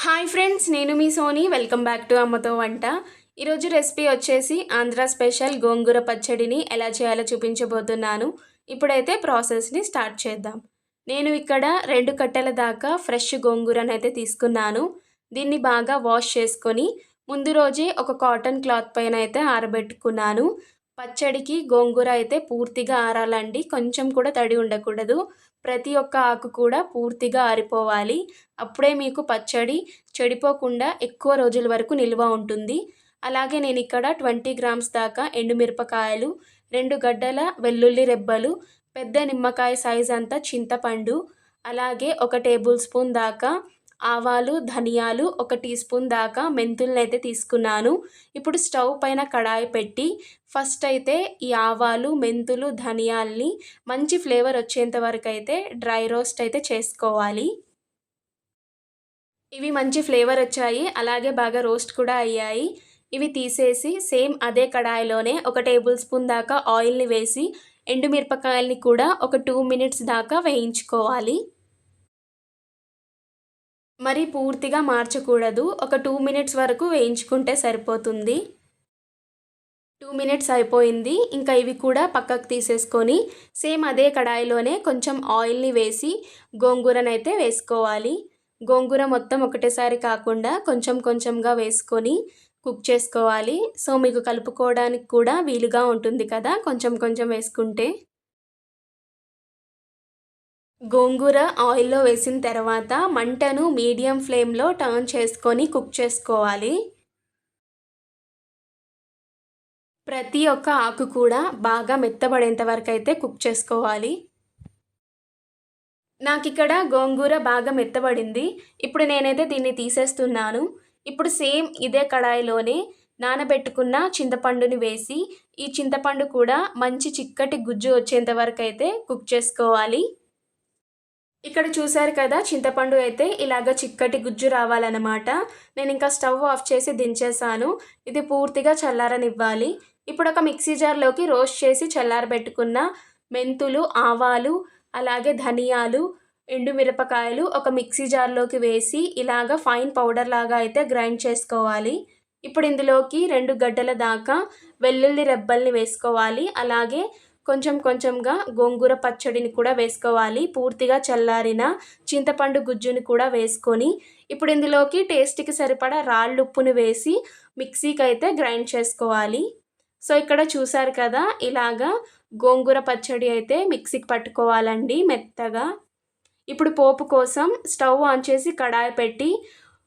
Hi friends, నేను మీ Sony. Welcome back to అమ్మతో వంట. ఈరోజు రెసిపీ వచ్చేసి ఆంధ్ర స్పెషల్ గోంగూర పచ్చడిని ఎలా చేయాలో చూపించబోతున్నాను. ఇప్పుడైతే ప్రాసెస్ని స్టార్ట్ చేద్దాం. నేను ఇక్కడ 2 కట్టెల దాకా ఫ్రెష్ గోంగూరను అయితే తీసుకున్నాను. దీన్ని బాగా వాష్ చేసుకొని ముందు రోజే ఒక కాటన్ క్లాత్ పైన అయితే ఆరబెట్టుకున్నాను. పచ్చడికి గోంగూర అయితే పూర్తిగా ఆరాలండి, కొంచెం కూడా తడి ఉండకూడదు. ప్రతి ఒక్క ఆకు కూడా పూర్తిగా ఆరిపోవాలి. అప్పుడే మీకు పచ్చడి చెడిపోకుండా ఎక్కువ రోజుల వరకు నిల్వ ఉంటుంది. అలాగే నేను ఇక్కడ 20 గ్రామ్స్ దాకా ఎండుమిరపకాయలు, 2 గడ్డల వెల్లుల్లి రెబ్బలు, పెద్ద నిమ్మకాయ సైజ్ అంతా చింతపండు, అలాగే 1 టేబుల్ స్పూన్ దాకా ఆవాలు, ధనియాలు, 1 టీ స్పూన్ దాకా మెంతులను అయితే తీసుకున్నాను. ఇప్పుడు స్టవ్ పైన కడాయి పెట్టి ఫస్ట్ అయితే ఈ ఆవాలు, మెంతులు, ధనియాల్ని మంచి ఫ్లేవర్ వచ్చేంత వరకు అయితే డ్రై రోస్ట్ అయితే చేసుకోవాలి. ఇవి మంచి ఫ్లేవర్ వచ్చాయి, అలాగే బాగా రోస్ట్ కూడా అయ్యాయి. ఇవి తీసేసి సేమ్ అదే కడాయిలోనే 1 టేబుల్ స్పూన్ దాకా ఆయిల్ని వేసి ఎండుమిరపకాయల్ని కూడా ఒక 2 మినిట్స్ దాకా వేయించుకోవాలి. మరి పూర్తిగా మార్చకూడదు, ఒక 2 మినిట్స్ వరకు వేయించుకుంటే సరిపోతుంది. 2 మినిట్స్ అయిపోయింది. ఇంకా ఇవి కూడా పక్కకు తీసేసుకొని సేమ్ అదే కడాయిలోనే కొంచెం ఆయిల్ని వేసి గోంగూరనైతే వేసుకోవాలి. గోంగూర మొత్తం ఒకటేసారి కాకుండా కొంచెం కొంచెంగా వేసుకొని కుక్ చేసుకోవాలి. సో మీకు కలుపుకోవడానికి కూడా వీలుగా ఉంటుంది కదా, కొంచెం కొంచెం వేసుకుంటే. గోంగూర ఆయిల్లో వేసిన తర్వాత మంటను మీడియం ఫ్లేమ్లో టర్న్ చేసుకొని కుక్ చేసుకోవాలి. ప్రతి ఒక్క ఆకు కూడా బాగా మెత్తబడేంత వరకు అయితే కుక్ చేసుకోవాలి. నాకు ఇక్కడ గోంగూర బాగా మెత్తబడింది. ఇప్పుడు నేనైతే దీన్ని తీసేస్తున్నాను. ఇప్పుడు సేమ్ ఇదే కడాయిలోనే నానబెట్టుకున్న చింతపండుని వేసి ఈ చింతపండు కూడా మంచి చిక్కటి గుజ్జు వచ్చేంత వరకు అయితే కుక్ చేసుకోవాలి. ఇక్కడ చూసారు కదా, చింతపండు అయితే ఇలాగ చిక్కటి గుజ్జు రావాలన్నమాట. నేను ఇంకా స్టవ్ ఆఫ్ చేసి దించేసాను. ఇది పూర్తిగా చల్లారనివ్వాలి. ఇప్పుడు ఒక మిక్సీ జార్లోకి రోస్ట్ చేసి చల్లారబెట్టుకున్న మెంతులు, ఆవాలు, అలాగే ధనియాలు, ఎండుమిరపకాయలు ఒక మిక్సీ జార్లోకి వేసి ఇలాగ ఫైన్ పౌడర్ లాగా అయితే గ్రైండ్ చేసుకోవాలి. ఇప్పుడు ఇందులోకి 2 గడ్డల దాకా వెల్లుల్లి రెబ్బల్ని వేసుకోవాలి. అలాగే కొంచెం కొంచెంగా గోంగూర పచ్చడిని కూడా వేసుకోవాలి. పూర్తిగా చల్లారిన చింతపండు గుజ్జుని కూడా వేసుకొని ఇప్పుడు ఇందులోకి టేస్ట్కి సరిపడా రాళ్ళుప్పుని వేసి మిక్సీకి అయితే గ్రైండ్ చేసుకోవాలి. సో ఇక్కడ చూసారు కదా, ఇలాగా గోంగూర పచ్చడి అయితే మిక్సీకి పట్టుకోవాలండి మెత్తగా. ఇప్పుడు పోపు కోసం స్టవ్ ఆన్ చేసి కడాయి పెట్టి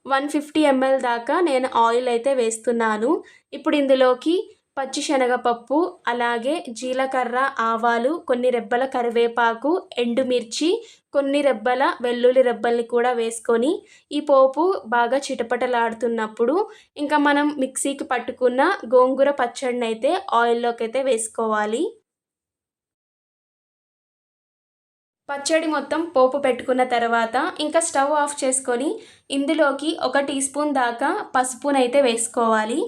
150 ml దాకా నేను ఆయిల్ అయితే వేస్తున్నాను. ఇప్పుడు ఇందులోకి పచ్చిశనగపప్పు, అలాగే జీలకర్ర, ఆవాలు, కొన్ని రెబ్బల కరివేపాకు, ఎండుమిర్చి, కొన్ని రెబ్బల వెల్లుల్లి రెబ్బల్ని కూడా వేసుకొని ఈ పోపు బాగా చిటపటలాడుతున్నప్పుడు ఇంకా మనం మిక్సీకి పట్టుకున్న గోంగూర పచ్చడిని అయితే ఆయిల్లోకి అయితే వేసుకోవాలి. పచ్చడి మొత్తం పోపు పెట్టుకున్న తర్వాత ఇంకా స్టవ్ ఆఫ్ చేసుకొని ఇందులోకి 1 టీ స్పూన్ దాకా పసుపునైతే వేసుకోవాలి.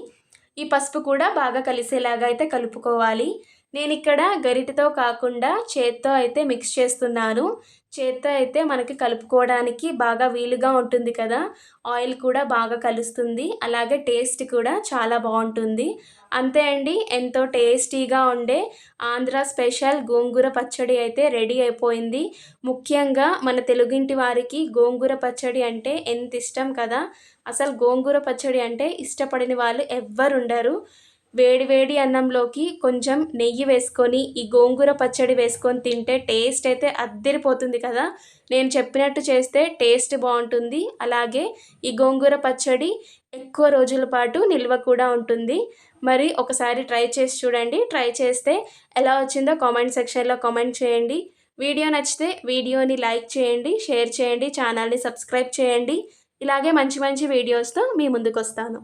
ఈ పసుపు కూడా బాగా కలిసేలాగా అయితే కలుపుకోవాలి. నేను ఇక్కడ గరిటెతో కాకుండా చేత్తో అయితే మిక్స్ చేస్తున్నాను. చేత్తో అయితే మనకి కలుపుకోవడానికి బాగా వీలుగా ఉంటుంది కదా, ఆయిల్ కూడా బాగా కలుస్తుంది, అలాగే టేస్ట్ కూడా చాలా బాగుంటుంది. అంతే అండి, ఎంతో టేస్టీగా ఉండే ఆంధ్ర స్పెషల్ గోంగూర పచ్చడి అయితే రెడీ అయిపోయింది. ముఖ్యంగా మన తెలుగింటి వారికి గోంగూర పచ్చడి అంటే ఎంత ఇష్టం కదా. అసలు గోంగూర పచ్చడి అంటే ఇష్టపడని వాళ్ళు ఎవ్వరు ఉండరు. వేడి వేడి అన్నంలోకి కొంచెం నెయ్యి వేసుకొని ఈ గోంగూర పచ్చడి వేసుకొని తింటే టేస్ట్ అయితే అద్దరిపోతుంది కదా. నేను చెప్పినట్టు చేస్తే టేస్ట్ బాగుంటుంది, అలాగే ఈ గోంగూర పచ్చడి ఎక్కువ రోజుల పాటు నిల్వ కూడా ఉంటుంది. మరి ఒకసారి ట్రై చేసి చూడండి. ట్రై చేస్తే ఎలా వచ్చిందో కామెంట్ సెక్షన్లో కామెంట్ చేయండి. వీడియో నచ్చితే వీడియోని లైక్ చేయండి, షేర్ చేయండి, ఛానల్ని సబ్స్క్రైబ్ చేయండి. ఇలాగే మంచి మంచి వీడియోస్తో మీ ముందుకు వస్తాను.